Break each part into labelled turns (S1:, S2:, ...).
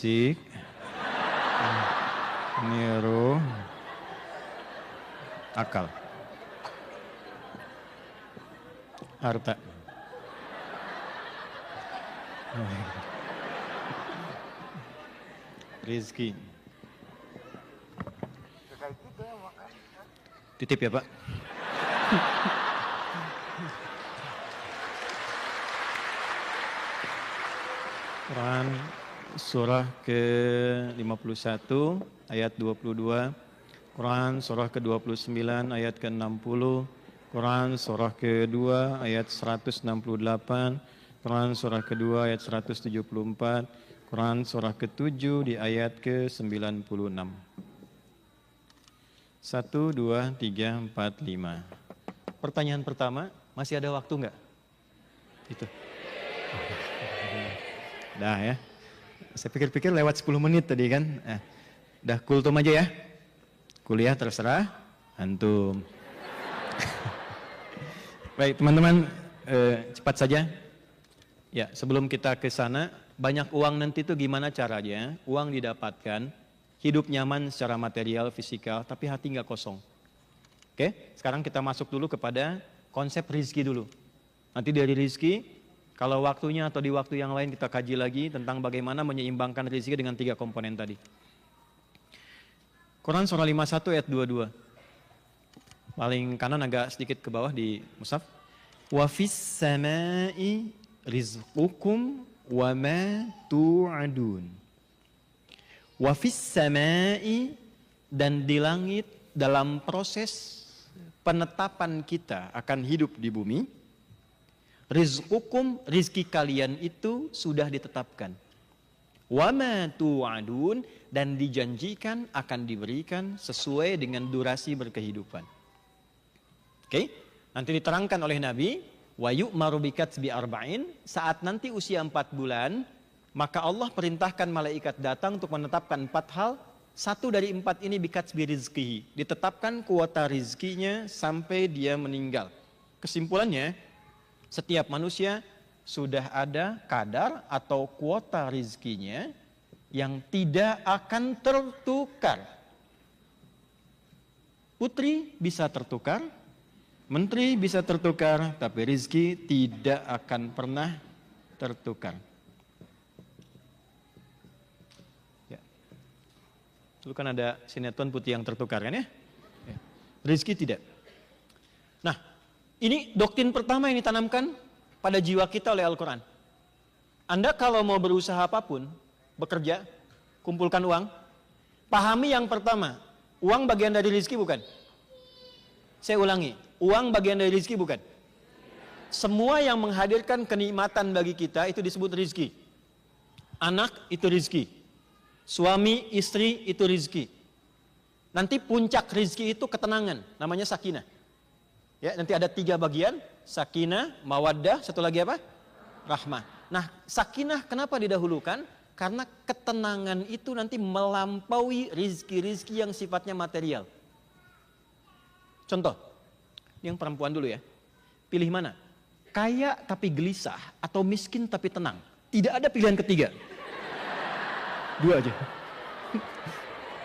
S1: fisik, niru, akal, harta. Rizki. Titip ya Pak. Quran surah ke-51 ayat 22, Quran surah ke-29 ayat ke-60, Quran surah ke-2 ayat 168, Quran surah ke-2 ayat 174, Quran surah ke-7 di ayat ke-96. 1, 2, 3, 4, 5. Pertanyaan pertama, masih ada waktu enggak? Itu. Dah ya. Saya pikir-pikir lewat 10 menit tadi kan. Dah kultum aja ya. Kuliah terserah antum. Baik teman-teman, cepat saja. Ya, sebelum kita ke sana, banyak uang nanti itu gimana caranya? Uang didapatkan, hidup nyaman secara material, fisikal, tapi hati nggak kosong. Oke, sekarang kita masuk dulu kepada konsep rizki dulu. Nanti dari rizki, kalau waktunya atau di waktu yang lain kita kaji lagi tentang bagaimana menyeimbangkan rizki dengan 3 komponen tadi. Quran surah 51 ayat 22. Paling kanan agak sedikit ke bawah di mushaf. Wa fis samai rizqukum wa ma tu'adun. Wa fis samai, dan di langit dalam proses penetapan kita akan hidup di bumi. Rizqukum, rizki kalian itu sudah ditetapkan. Wa ma tu'adun, dan dijanjikan akan diberikan sesuai dengan durasi berkehidupan. Oke, nanti diterangkan oleh Nabi, wa yu'maru bikatsbi arba'in, saat nanti usia 4 bulan, maka Allah perintahkan malaikat datang untuk menetapkan 4 hal. 1 dari 4 ini bikatsbi rizkihi, ditetapkan kuota rizkinya sampai dia meninggal. Kesimpulannya, setiap manusia sudah ada kadar atau kuota rizkinya yang tidak akan tertukar. Putri bisa tertukar, menteri bisa tertukar, tapi rizki tidak akan pernah tertukar. Ya. Dulu kan ada sinetron putih yang tertukar kan ya? Rizki tidak. Nah, ini doktrin pertama yang ditanamkan pada jiwa kita oleh Al-Quran. Anda kalau mau berusaha apapun, bekerja, kumpulkan uang, pahami yang pertama, uang bagian dari rezeki bukan? Saya ulangi, uang bagian dari rezeki bukan? Semua yang menghadirkan kenikmatan bagi kita itu disebut rezeki. Anak itu rezeki, suami, istri itu rezeki. Nanti puncak rezeki itu ketenangan, namanya sakinah. Ya, nanti ada 3 bagian, sakinah, mawaddah, satu lagi apa? Rahmah. Nah, sakinah kenapa didahulukan? Karena ketenangan itu nanti melampaui rizki-rizki yang sifatnya material. Contoh, yang perempuan dulu ya. Pilih mana? Kaya tapi gelisah atau miskin tapi tenang? Tidak ada pilihan ketiga. 2 aja.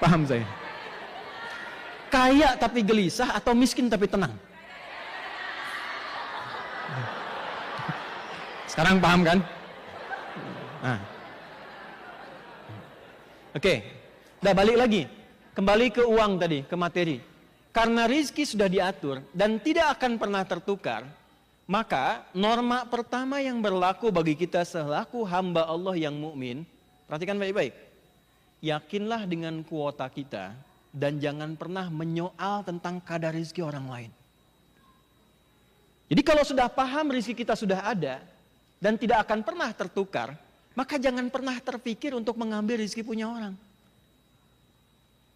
S1: Paham saya? Kaya tapi gelisah atau miskin tapi tenang? Sekarang paham kan? Nah. Oke, udah balik lagi. Kembali ke uang tadi, ke materi. Karena rizki sudah diatur dan tidak akan pernah tertukar, maka norma pertama yang berlaku bagi kita selaku hamba Allah yang mukmin, perhatikan baik-baik. Yakinlah dengan kuota kita dan jangan pernah menyoal tentang kadar rizki orang lain. Jadi kalau sudah paham rizki kita sudah ada dan tidak akan pernah tertukar, maka jangan pernah terpikir untuk mengambil rezeki punya orang.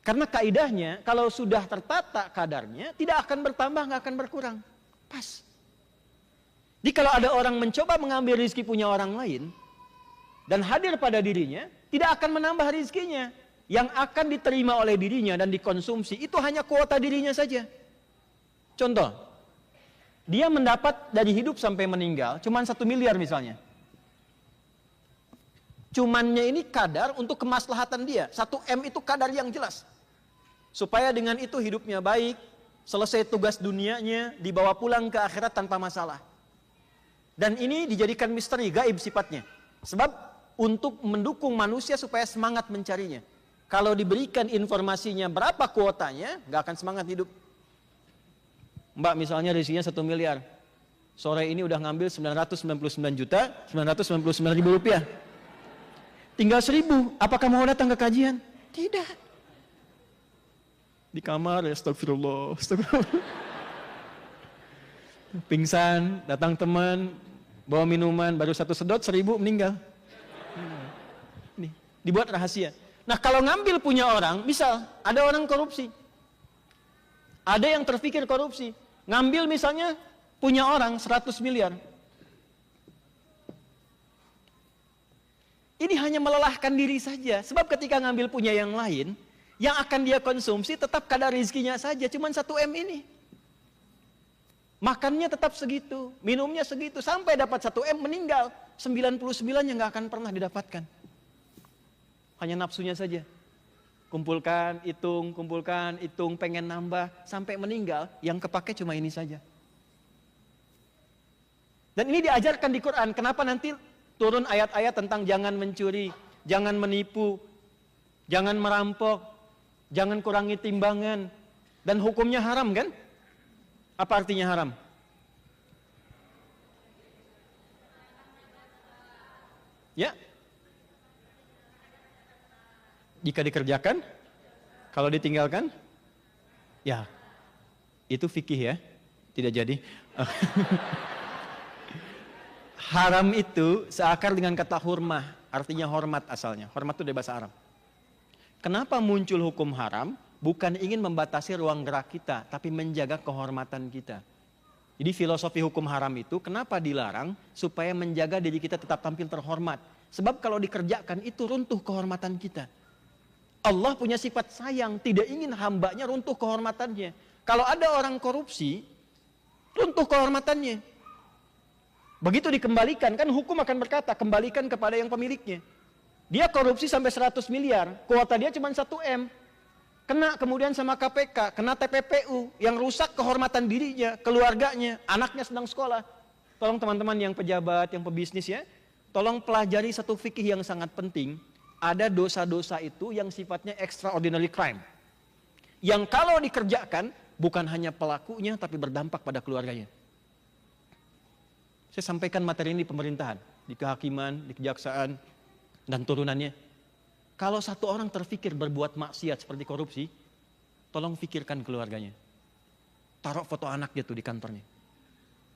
S1: Karena kaidahnya, kalau sudah tertata kadarnya, tidak akan bertambah, nggak akan berkurang. Pas. Jadi kalau ada orang mencoba mengambil rezeki punya orang lain, dan hadir pada dirinya, tidak akan menambah rezekinya. Yang akan diterima oleh dirinya dan dikonsumsi, itu hanya kuota dirinya saja. Contoh, dia mendapat dari hidup sampai meninggal, cuma 1 miliar misalnya. Cumannya ini kadar untuk kemaslahatan dia. 1M itu kadar yang jelas. Supaya dengan itu hidupnya baik, selesai tugas dunianya, dibawa pulang ke akhirat tanpa masalah. Dan ini dijadikan misteri, gaib sifatnya. Sebab untuk mendukung manusia supaya semangat mencarinya. Kalau diberikan informasinya berapa kuotanya, nggak akan semangat hidup. Mbak misalnya rezekinya 1 miliar. Sore ini udah ngambil 999.999.000 rupiah. Tinggal 1.000, apakah mau datang ke kajian? Tidak. Di kamar, ya astagfirullah, astagfirullah. Pingsan, datang teman, bawa minuman, baru 1 sedot, 1.000 meninggal. Nih, dibuat rahasia. Nah kalau ngambil punya orang, misal ada orang korupsi. Ada yang terpikir korupsi. Ngambil misalnya punya orang 100 miliar. Ini hanya melelahkan diri saja. Sebab ketika ngambil punya yang lain, yang akan dia konsumsi tetap kadar rezekinya saja, cuma 1M ini. Makannya tetap segitu, minumnya segitu, sampai dapat 1M meninggal. 99 yang nggak akan pernah didapatkan. Hanya nafsunya saja. Kumpulkan, hitung, pengen nambah, sampai meninggal, yang kepake cuma ini saja. Dan ini diajarkan di Quran, kenapa nanti turun ayat-ayat tentang jangan mencuri, jangan menipu, jangan merampok, jangan kurangi timbangan, dan hukumnya haram kan? Apa artinya haram? Ya. Jika dikerjakan, kalau ditinggalkan, ya itu fikih ya, tidak jadi. Haram itu seakar dengan kata hurmah, artinya hormat asalnya. Hormat itu dari bahasa Arab. Kenapa muncul hukum haram? Bukan ingin membatasi ruang gerak kita, tapi menjaga kehormatan kita. Jadi filosofi hukum haram itu kenapa dilarang? Supaya menjaga diri kita tetap tampil terhormat. Sebab kalau dikerjakan itu runtuh kehormatan kita. Allah punya sifat sayang, tidak ingin hambanya runtuh kehormatannya. Kalau ada orang korupsi, runtuh kehormatannya. Begitu dikembalikan, kan hukum akan berkata, kembalikan kepada yang pemiliknya. Dia korupsi sampai 100 miliar, kuota dia cuma 1M. Kena kemudian sama KPK, kena TPPU, yang rusak kehormatan dirinya, keluarganya, anaknya sedang sekolah. Tolong teman-teman yang pejabat, yang pebisnis ya, tolong pelajari satu fikih yang sangat penting. Ada dosa-dosa itu yang sifatnya extraordinary crime. Yang kalau dikerjakan, bukan hanya pelakunya, tapi berdampak pada keluarganya. Saya sampaikan materi ini di pemerintahan, di kehakiman, di kejaksaan, dan turunannya. Kalau satu orang terfikir berbuat maksiat seperti korupsi, tolong pikirkan keluarganya. Taruh foto anaknya tuh di kantornya.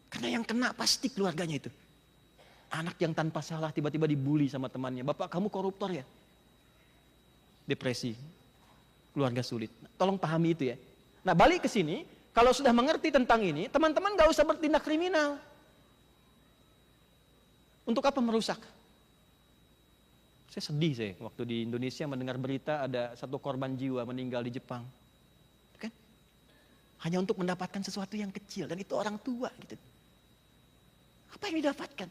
S1: Karena yang kena pasti keluarganya itu. Anak yang tanpa salah tiba-tiba dibully sama temannya. Bapak kamu koruptor ya? Depresi. Keluarga sulit. Tolong pahami itu ya. Nah balik ke sini, kalau sudah mengerti tentang ini, teman-teman gak usah bertindak kriminal. Untuk apa merusak? Saya sedih waktu di Indonesia mendengar berita ada 1 korban jiwa meninggal di Jepang. Kan? Hanya untuk mendapatkan sesuatu yang kecil dan itu orang tua gitu. Apa yang didapatkan?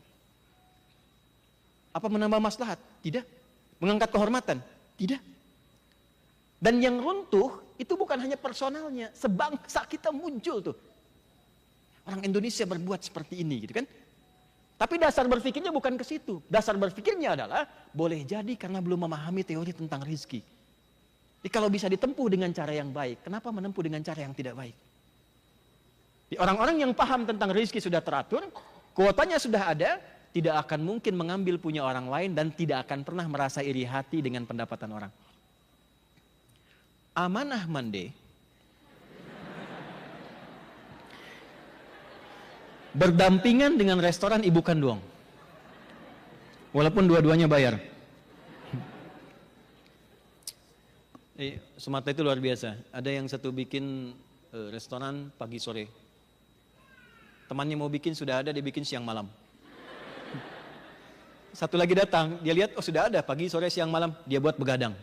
S1: Apa menambah maslahat? Tidak. Mengangkat kehormatan? Tidak. Dan yang runtuh itu bukan hanya personalnya, sebangsa kita muncul tuh. Orang Indonesia berbuat seperti ini gitu kan. Tapi dasar berpikirnya bukan ke situ. Dasar berpikirnya adalah boleh jadi karena belum memahami teori tentang rezeki. Jadi kalau bisa ditempuh dengan cara yang baik, kenapa menempuh dengan cara yang tidak baik? Orang-orang yang paham tentang rezeki sudah teratur, kuotanya sudah ada, tidak akan mungkin mengambil punya orang lain dan tidak akan pernah merasa iri hati dengan pendapatan orang. Amanah mande berdampingan dengan restoran ibu kandung. Walaupun dua-duanya bayar. Sumatera itu luar biasa. Ada yang satu bikin restoran pagi sore. Temannya mau bikin sudah ada, dia bikin siang malam. Satu lagi datang, dia lihat oh sudah ada pagi sore siang malam, dia buat begadang.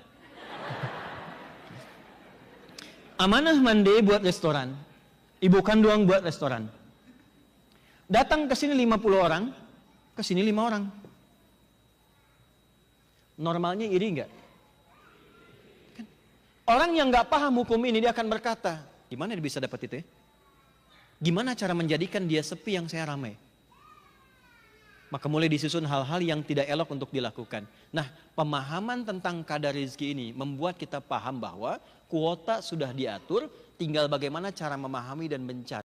S1: Amanah mande buat restoran, ibu kandung buat restoran. Datang ke sini 50 orang, ke sini 5 orang. normalnya iri nggak? Kan? Orang yang nggak paham hukum ini, dia akan berkata, gimana dia bisa dapat itu ya? Gimana cara menjadikan dia sepi yang saya ramai? Maka mulai disusun hal-hal yang tidak elok untuk dilakukan. Nah, pemahaman tentang kadar rezeki ini membuat kita paham bahwa kuota sudah diatur, tinggal bagaimana cara memahami dan mencari.